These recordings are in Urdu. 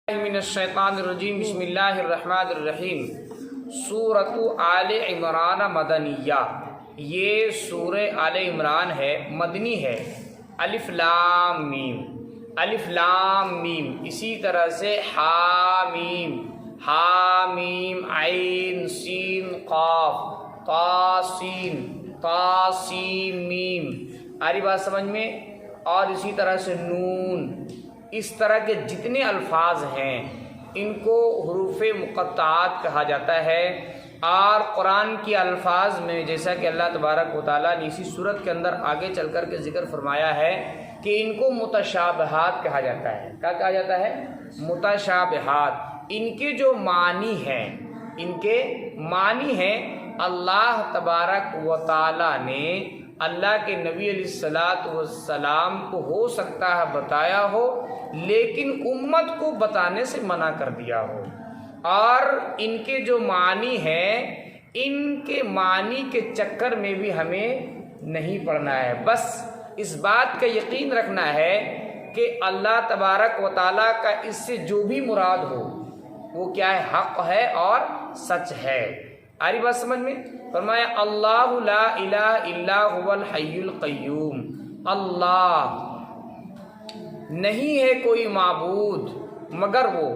من الشیطان الرجیم بسم اللہ الرحمن الرحیم۔ سورۃ آل عمران مدنیہ، یہ سورہ آل عمران ہے، مدنی ہے۔ الف لام میم، الف لام میم، اسی طرح سے حامیم، حامیم عین سین قاف طاسین طاسیم میم، آ رہی بات سمجھ میں؟ اور اسی طرح سے نون، اس طرح کے جتنے الفاظ ہیں ان کو حروف مقطعات کہا جاتا ہے۔ اور قرآن کے الفاظ میں جیسا کہ اللہ تبارک و تعالیٰ نے اسی صورت کے اندر آگے چل کر کے ذکر فرمایا ہے کہ ان کو متشابہات کہا جاتا ہے۔ کیا کہا جاتا ہے؟ متشابہات۔ ان کے جو معنی ہیں، ان کے معنی ہیں اللہ تبارک و تعالیٰ نے اللہ کے نبی علیہ الصلاۃ والسلام کو ہو سکتا ہے بتایا ہو، لیکن امت کو بتانے سے منع کر دیا ہو۔ اور ان کے جو معنی ہیں، ان کے معنی کے چکر میں بھی ہمیں نہیں پڑنا ہے، بس اس بات کا یقین رکھنا ہے کہ اللہ تبارک و تعالیٰ کا اس سے جو بھی مراد ہو وہ کیا ہے؟ حق ہے اور سچ ہے۔ آ رہی بات سمجھ میں؟ فرمایا اللہ لا الہ الا هو الحی القیوم، اللہ نہیں ہے کوئی معبود مگر وہ،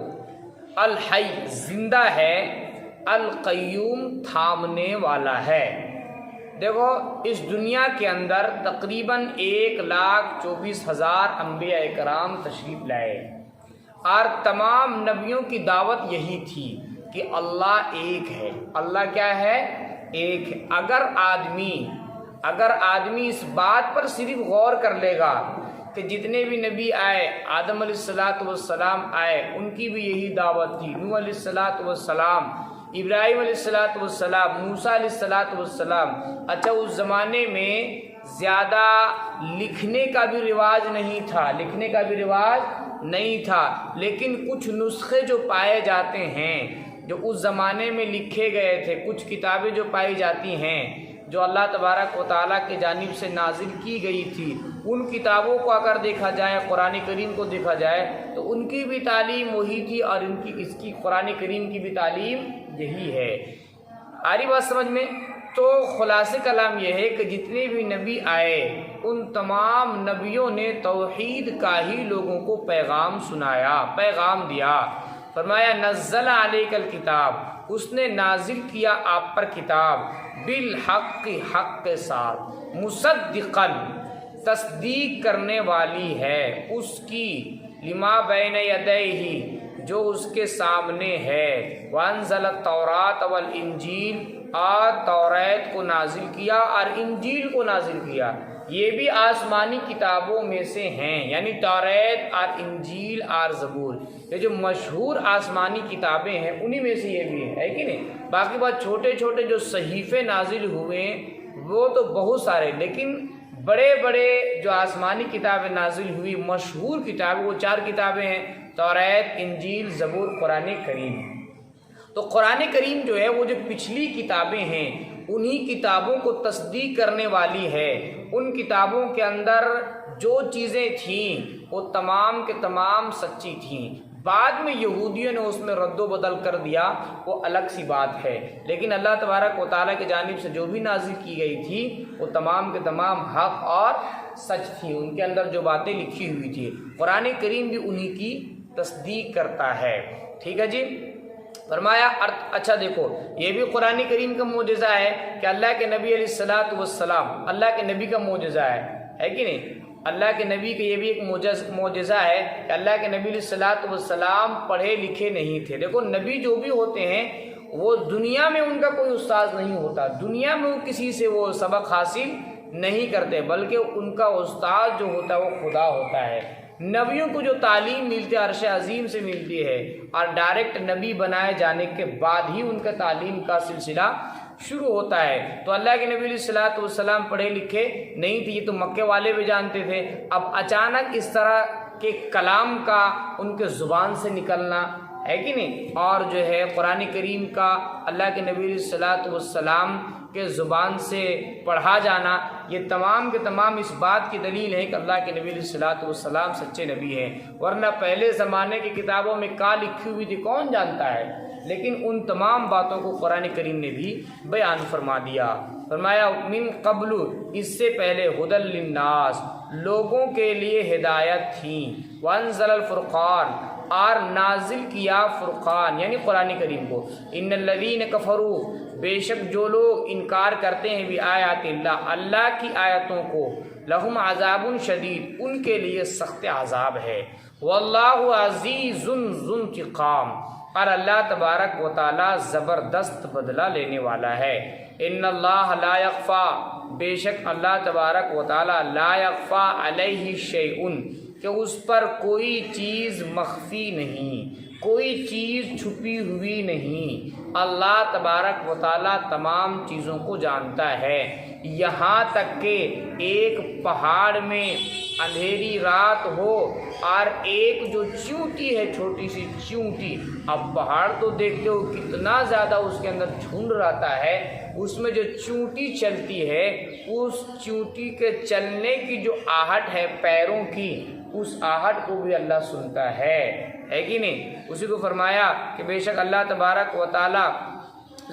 الحی زندہ ہے، القیوم تھامنے والا ہے۔ دیکھو اس دنیا کے اندر تقریباً 1,24,000 انبیاء کرام تشریف لائے، اور تمام نبیوں کی دعوت یہی تھی کہ اللہ ایک ہے۔ اللہ کیا ہے؟ ایک ہے۔ اگر آدمی اس بات پر صرف غور کر لے گا کہ جتنے بھی نبی آئے، آدم علیہ الصلاۃ والسلام آئے، ان کی بھی یہی دعوت تھی، نوح علیہ الصلاۃ والسلام، ابراہیم علیہ الصلاۃ والسلام، موسیٰ علیہ الصلاۃ والسلام۔ اچھا، اس زمانے میں زیادہ لکھنے کا بھی رواج نہیں تھا، لکھنے کا بھی رواج نہیں تھا، لیکن کچھ نسخے جو پائے جاتے ہیں جو اس زمانے میں لکھے گئے تھے، کچھ کتابیں جو پائی جاتی ہیں جو اللہ تبارک و تعالیٰ کی جانب سے نازل کی گئی تھی، ان کتابوں کو اگر دیکھا جائے، قرآن کریم کو دیکھا جائے تو ان کی بھی تعلیم وہی تھی، اور اس کی قرآن کریم کی بھی تعلیم یہی ہے۔ آ رہی بات سمجھ میں؟ تو خلاصہ کلام یہ ہے کہ جتنے بھی نبی آئے ان تمام نبیوں نے توحید کا ہی لوگوں کو پیغام سنایا، پیغام دیا۔ فرمایا نزل علیک الکتاب، اس نے نازل کیا آپ پر کتاب، بالحق، حق کے ساتھ، مصدقاً، تصدیق کرنے والی ہے اس کی، لما بین یدیہ، جو اس کے سامنے ہے، وانزل التوراۃ والانجیل، اور توریت کو نازل کیا اور انجیل کو نازل کیا۔ یہ بھی آسمانی کتابوں میں سے ہیں، یعنی توریت اور انجیل اور زبور، یہ جو مشہور آسمانی کتابیں ہیں انہی میں سے یہ بھی ہے کہ نہیں؟ باقی بات چھوٹے چھوٹے جو صحیفے نازل ہوئے وہ تو بہت سارے، لیکن بڑے بڑے جو آسمانی کتابیں نازل ہوئی، مشہور کتابیں، وہ 4 کتابیں ہیں، توریت، انجیل، زبور، قرآن کریم۔ تو قرآن کریم جو ہے وہ جو پچھلی کتابیں ہیں انہی کتابوں کو تصدیق کرنے والی ہے۔ ان کتابوں کے اندر جو چیزیں تھیں وہ تمام کے تمام سچی تھیں، بعد میں یہودیوں نے اس میں رد و بدل کر دیا، وہ الگ سی بات ہے، لیکن اللہ تبارک و تعالیٰ کی جانب سے جو بھی نازل کی گئی تھی وہ تمام کے تمام حق اور سچ تھی، ان کے اندر جو باتیں لکھی ہوئی تھی۔ قرآن کریم بھی انہی کی تصدیق کرتا ہے۔ ٹھیک ہے جی؟ فرمایا اچھا دیکھو، یہ بھی قرآن کریم کا معجزہ ہے کہ اللہ کے نبی علیہ الصلاۃ والسلام، اللہ کے نبی کا معجزہ ہے کہ نہیں؟ اللہ کے نبی کا یہ بھی ایک معجزہ ہے کہ اللہ کے نبی علیہ الصلاۃ والسلام پڑھے لکھے نہیں تھے۔ دیکھو نبی جو بھی ہوتے ہیں وہ دنیا میں ان کا کوئی استاذ نہیں ہوتا، دنیا میں کسی سے وہ سبق حاصل نہیں کرتے، بلکہ ان کا استاد جو ہوتا ہے وہ خدا ہوتا ہے۔ نبیوں کو جو تعلیم ملتی ہے عرش عظیم سے ملتی ہے، اور ڈائریکٹ نبی بنائے جانے کے بعد ہی ان کا تعلیم کا سلسلہ شروع ہوتا ہے۔ تو اللہ کے نبی علیہ الصلاۃ والسلام پڑھے لکھے نہیں تھے، یہ تو مکے والے بھی جانتے تھے۔ اب اچانک اس طرح کے کلام کا ان کے زبان سے نکلنا ہے کہ نہیں؟ اور جو ہے قرآن کریم کا اللہ کے نبی علیہ الصلوۃ والسلام کے زبان سے پڑھا جانا، یہ تمام کے تمام اس بات کی دلیل ہے کہ اللہ کے نبی علیہ الصلوۃ والسلام سچے نبی ہیں، ورنہ پہلے زمانے کی کتابوں میں کیا لکھی ہوئی تھی کون جانتا ہے، لیکن ان تمام باتوں کو قرآن کریم نے بھی بیان فرما دیا۔ فرمایا من قبل، اس سے پہلے ہدی للناس، لوگوں کے لیے ہدایت تھی، وانزل الفرقان، اور نازل کیا فرقان یعنی قرآن کریم کو، ان الذین کفروا، بے شک جو لوگ انکار کرتے ہیں بھی آیات اللہ، اللہ کی آیتوں کو، لہم عذاب شدید، ان کے لیے سخت عذاب ہے، واللہ عزیز ذو انتقام، اور اللہ تبارک و تعالی زبردست بدلہ لینے والا ہے۔ ان اللہ لا یخفا، بے شک اللہ تبارک و تعالی لا یخفا علیہ شیء، کہ اس پر کوئی چیز مخفی نہیں، کوئی چیز چھپی ہوئی نہیں، اللہ تبارک و تعالی تمام چیزوں کو جانتا ہے، یہاں تک کہ ایک پہاڑ میں اندھیری رات ہو اور ایک جو چیونٹی ہے، چھوٹی سی چیونٹی، اب پہاڑ تو دیکھتے ہو کتنا زیادہ اس کے اندر جھنڈ رہتا ہے، اس میں جو چیونٹی چلتی ہے، اس چیونٹی کے چلنے کی جو آہٹ ہے پیروں کی، اس آہٹ کو بھی اللہ سنتا ہے کہ نہیں؟ اسی کو فرمایا کہ بے شک اللہ تبارک و تعالی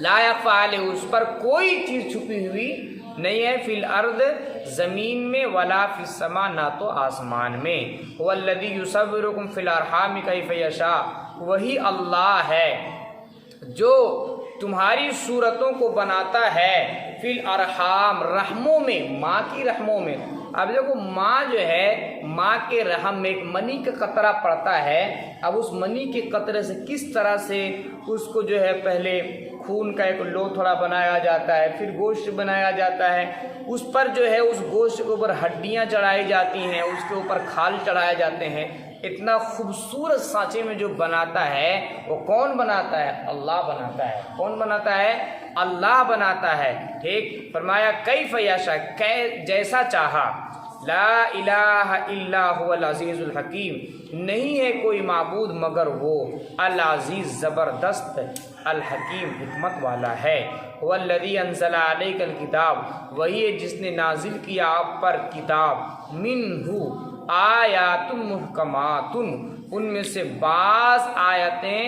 لا یخفی علیہ، اس پر کوئی چیز چھپی ہوئی نہیں ہے، فی الارض، زمین میں، ولا فی السماء، نہ تو آسمان میں، هو الذی یصورکم فی الارحام کیف یشاء، وہی اللہ ہے جو تمہاری صورتوں کو بناتا ہے، فی الارحام، رحموں میں، ماں کی رحموں میں۔ اب دیکھو ماں جو ہے، ماں کے رحم میں ایک منی کا قطرہ پڑتا ہے، اب اس منی کے قطرے سے کس طرح سے اس کو جو ہے پہلے خون کا ایک لوتھڑا بنایا جاتا ہے، پھر گوشت بنایا جاتا ہے، اس پر جو ہے اس گوشت کے اوپر ہڈیاں چڑھائی جاتی ہیں، اس کے اوپر کھال چڑھائے جاتے ہیں، اتنا خوبصورت سانچے میں جو بناتا ہے وہ کون بناتا ہے؟ اللہ بناتا ہے۔ کون بناتا ہے؟ اللہ بناتا ہے، ٹھیک؟ فرمایا کیف یشاء، جیسا چاہا، لا الہ الا هو العزیز الحکیم، نہیں ہے کوئی معبود مگر وہ العزیز، زبردست، الحکیم، حکمت والا ہے۔ هو الذی انزل علیک الکتاب، وہی ہے جس نے نازل کیا آپ پر کتاب، منہ آیات محکمات، ان میں سے بعض آیتیں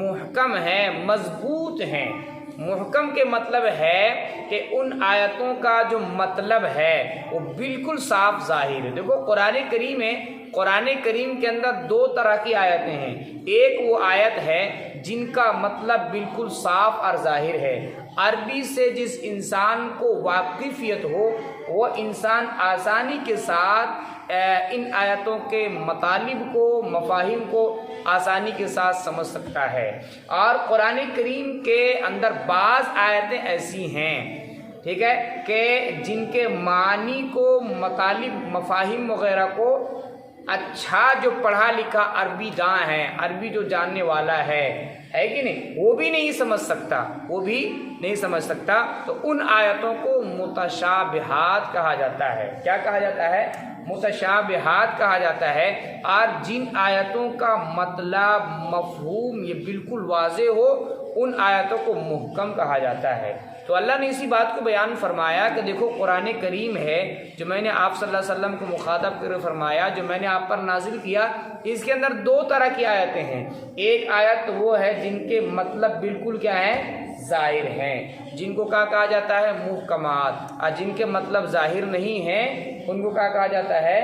محکم ہیں، مضبوط ہیں۔ محکم کے مطلب ہے کہ ان آیتوں کا جو مطلب ہے وہ بالکل صاف ظاہر ہے۔ دیکھو قرآن کریم ہے، قرآن کریم کے اندر دو طرح کی آیتیں ہیں، ایک وہ آیت ہے جن کا مطلب بالکل صاف اور ظاہر ہے، عربی سے جس انسان کو واقفیت ہو وہ انسان آسانی کے ساتھ ان آیتوں کے مطالب کو، مفاہیم کو آسانی کے ساتھ سمجھ سکتا ہے۔ اور قرآن کریم کے اندر بعض آیتیں ایسی ہیں، ٹھیک ہے، کہ جن کے معنی کو، مطالب، مفاہیم وغیرہ کو اچھا جو پڑھا لکھا عربی داں ہے، عربی جو جاننے والا ہے کہ نہیں، وہ بھی نہیں سمجھ سکتا، وہ بھی نہیں سمجھ سکتا، تو ان آیتوں کو متشابہات کہا جاتا ہے۔ کیا کہا جاتا ہے؟ متشابہات کہا جاتا ہے۔ اور جن آیتوں کا مطلب، مفہوم یہ بالکل واضح ہو، ان آیتوں کو محکم کہا جاتا ہے۔ تو اللہ نے اسی بات کو بیان فرمایا کہ دیکھو قرآن کریم ہے جو میں نے آپ صلی اللہ علیہ وسلم کو مخاطب کر فرمایا، جو میں نے آپ پر نازل کیا، اس کے اندر دو طرح کی آیتیں ہیں۔ ایک آیت وہ ہے جن کے مطلب بالکل کیا ہے؟ ظاہر ہیں، جن کو کیا کہا جاتا ہے؟ محکمات، اور جن کے مطلب ظاہر نہیں ہیں ان کو کیا کہا جاتا ہے؟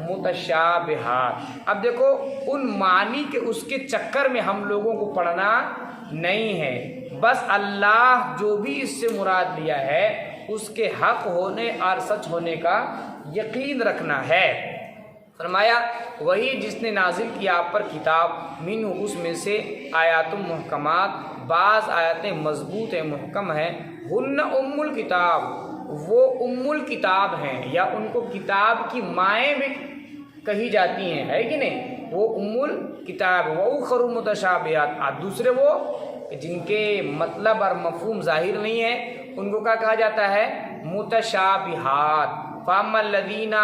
متشابہات۔ اب دیکھو ان معنی کے اس کے چکر میں ہم لوگوں کو پڑھنا نہیں ہے، بس اللہ جو بھی اس سے مراد لیا ہے اس کے حق ہونے اور سچ ہونے کا یقین رکھنا ہے۔ فرمایا وہی جس نے نازل کیا آپ پر کتاب، منہ، اس میں سے، آیات محکمات، بعض آیتیں مضبوط ہیں، محکم ہیں، ہن ام الکتاب، وہ ام الکتاب ہیں، یا ان کو کتاب کی مائیں بھی کہی جاتی ہیں، ہے کہ نہیں؟ وہ ام الکتاب، وَأُخَرُ مُتَشَابِهَاتٌ، اور دوسرے وہ جن کے مطلب اور مفہوم ظاہر نہیں ہے ان کو کیا کہا جاتا ہے؟ متشابہات۔ فَأَمَّا الَّذِينَ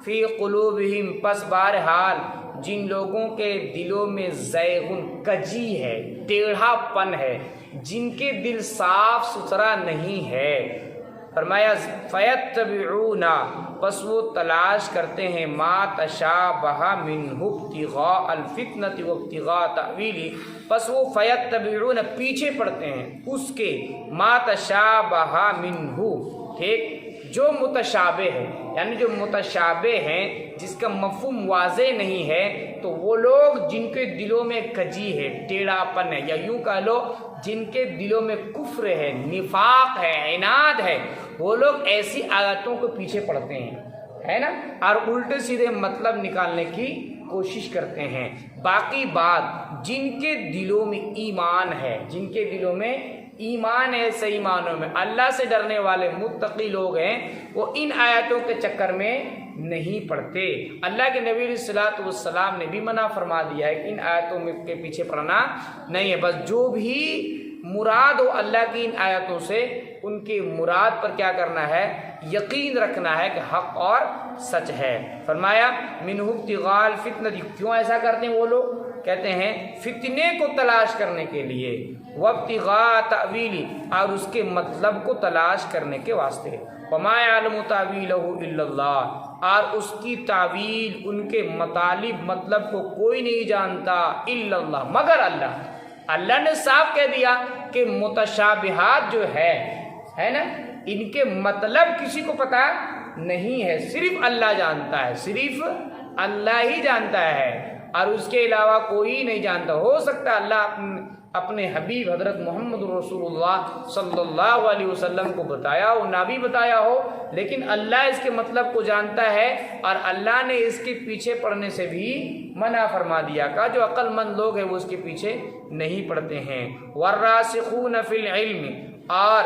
فِي قُلُوبِهِمْ، پس بہرحال جن لوگوں کے دلوں میں زیغن کجی ہے، ٹیڑھا پن ہے، جن کے دل صاف ستھرا نہیں ہے، فرمایا فیتبعون، پس وہ تلاش کرتے ہیں ما تشابہ منہ ابتغاء الفتنۃ وابتغاء تأویلہ، پس وہ فیتبعون پیچھے پڑتے ہیں اس کے ما تشابہ منہ، ٹھیک، جو متشابہ ہے، یعنی جو متشابہ ہیں جس کا مفہوم واضح نہیں ہے، تو وہ لوگ جن کے دلوں میں کجی ہے، ٹیڑھا پن ہے، یا یوں کہہ لو جن کے دلوں میں کفر ہے، نفاق ہے، عناد ہے، وہ لوگ ایسی آیتوں کو پیچھے پڑتے ہیں، ہے نا، اور الٹے سیدھے مطلب نکالنے کی کوشش کرتے ہیں۔ باقی بات جن کے دلوں میں ایمان ہے، جن کے دلوں میں ایمان ہے، صحیح معنوں میں اللہ سے ڈرنے والے متقی لوگ ہیں، وہ ان آیتوں کے چکر میں نہیں پڑتے۔ اللہ کے نبی علیہ الصلوۃ والسلام نے بھی منع فرما دیا ہے کہ ان آیتوں کے پیچھے پڑنا نہیں ہے، بس جو بھی مراد ہو اللہ کی ان آیتوں سے، ان کی مراد پر کیا کرنا ہے، یقین رکھنا ہے کہ حق اور سچ ہے۔ فرمایا منہ ابتغاء الفتنۃ، کیوں ایسا کرتے ہیں وہ لوگ؟ کہتے ہیں فتنے کو تلاش کرنے کے لیے، وابتغاء تأویلہ، اور اس کے مطلب کو تلاش کرنے کے واسطے، وما یعلم تأویلہ الا اللہ، اور اس کی تعویل، ان کے مطالب، مطلب کو کوئی نہیں جانتا الا اللہ، مگر اللہ۔ اللہ نے صاف کہہ دیا کہ متشابہات جو ہے نا، ان کے مطلب کسی کو پتہ نہیں ہے، صرف اللہ جانتا ہے، صرف اللہ ہی جانتا ہے، اور اس کے علاوہ کوئی نہیں جانتا۔ ہو سکتا ہے اللہ اپنے حبیب حضرت محمد رسول اللہ صلی اللہ علیہ وسلم کو بتایا ہو، نہ بھی بتایا ہو، لیکن اللہ اس کے مطلب کو جانتا ہے، اور اللہ نے اس کے پیچھے پڑنے سے بھی منع فرما دیا کہ جو عقل مند لوگ ہیں وہ اس کے پیچھے نہیں پڑتے ہیں۔ والراسخون فی العلم، اور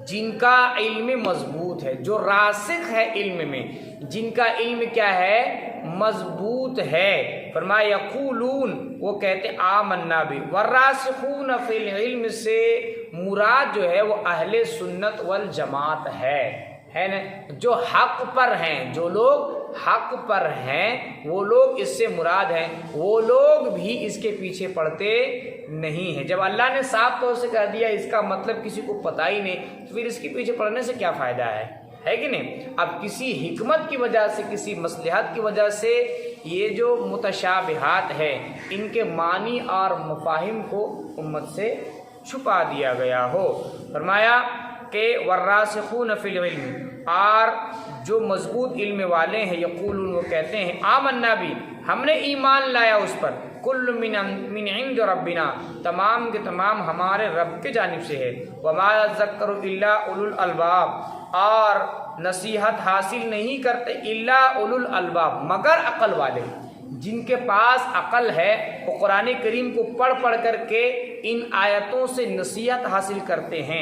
جن کا علم مضبوط ہے، جو راسخ ہے علم میں، جن کا علم کیا ہے، مضبوط ہے، فرمایا یقولون، وہ کہتے آمنا بھی۔ والراسخون فی العلم سے مراد جو ہے وہ اہل سنت والجماعت ہے نا، جو حق پر ہیں، جو لوگ حق پر ہیں وہ لوگ اس سے مراد ہیں، وہ لوگ بھی اس کے پیچھے پڑتے نہیں ہیں۔ جب اللہ نے صاف طور سے کہہ دیا اس کا مطلب کسی کو پتہ ہی نہیں، تو پھر اس کے پیچھے پڑنے سے کیا فائدہ ہے کہ نہیں؟ اب کسی حکمت کی وجہ سے، کسی مصلحت کی وجہ سے یہ جو متشابہات ہے، ان کے معنی اور مفاہیم کو امت سے چھپا دیا گیا ہو۔ فرمایا کہ والراسخون فی العلم، اور جو مضبوط علم والے ہیں، یقولون، وہ کہتے ہیں آمنا بھی، ہم نے ایمان لایا اس پر، کل من عند ربنا، تمام کے تمام ہمارے رب کی جانب سے ہے، وما یذکر الا اولو الالباب، اور نصیحت حاصل نہیں کرتے الا اولو الالباب، مگر عقل والے، جن کے پاس عقل ہے، وہ قرآن کریم کو پڑھ کر کے ان آیتوں سے نصیحت حاصل کرتے ہیں۔